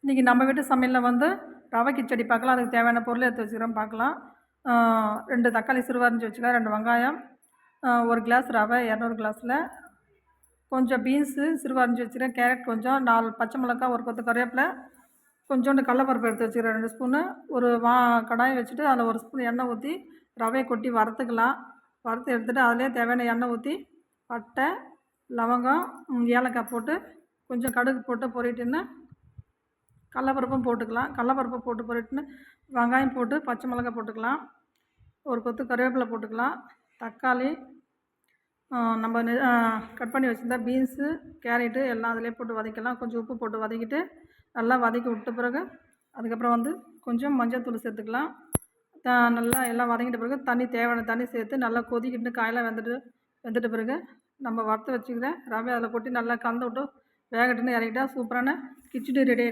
இன்றைக்கி நம்ம வீட்டு சமையலில் வந்து ரவை கிச்சடி பார்க்கலாம். அதுக்கு தேவையான பொருள் எடுத்து வச்சுக்கிறோம் பார்க்கலாம். 2 தக்காளி சிறுவா அரிஞ்சு வச்சுக்கலாம், 2 வெங்காயம், 1 கிளாஸ் ரவை 200 கிளாஸில், கொஞ்சம் பீன்ஸு சிறுவா அரிஞ்சு வச்சுக்கிறேன், கேரட் கொஞ்சம், 4 பச்சை மிளகா, 1 கொத்து கருவேப்பிலை, கொஞ்சோண்டு கடலப்பருப்பு எடுத்து வச்சுக்கிறேன் 2 ஸ்பூனு. ஒரு கடாயை வச்சுட்டு அதில் 1 ஸ்பூன் எண்ணெய் ஊற்றி ரவையை கொட்டி வறுத்துக்கலாம். வறுத்து எடுத்துகிட்டு அதிலே தேவையான எண்ணெய் ஊற்றி பட்டை, லவங்கம், ஏலக்காய் போட்டு கொஞ்சம் கடுகு போட்டு பொரிட்டுன்னு கடலப்பருப்பும் போட்டுக்கலாம். கடலப்பருப்பு போட்டு பொரிட்டுன்னு வெங்காயம் போட்டு பச்சை மிளகாய் போட்டுக்கலாம். 1 கொத்து கருவேப்பிலை போட்டுக்கலாம். தக்காளி, நம்ம கட் பண்ணி வச்சுருந்தா பீன்ஸு, கேரட்டு எல்லாம் அதிலே போட்டு வதக்கலாம். கொஞ்சம் உப்பு போட்டு வதக்கிட்டு நல்லா வதக்கி விட்ட பிறகு அதுக்கப்புறம் வந்து கொஞ்சம் மஞ்சள்தூள் சேர்த்துக்கலாம். நல்லா எல்லாம் வதங்கிட்ட பிறகு தேவையான தண்ணி சேர்த்து நல்லா கொதிக்கிட்டு காயெல்லாம் வெந்துட்ட பிறகு நம்ம வறுத்து வச்சுக்கிற ரவை அதில் கொட்டி நல்லா கலந்து விட்டு வேகட்டுன்னு இறக்கிட்டா சூப்பரான கிச்சடி ரெடி.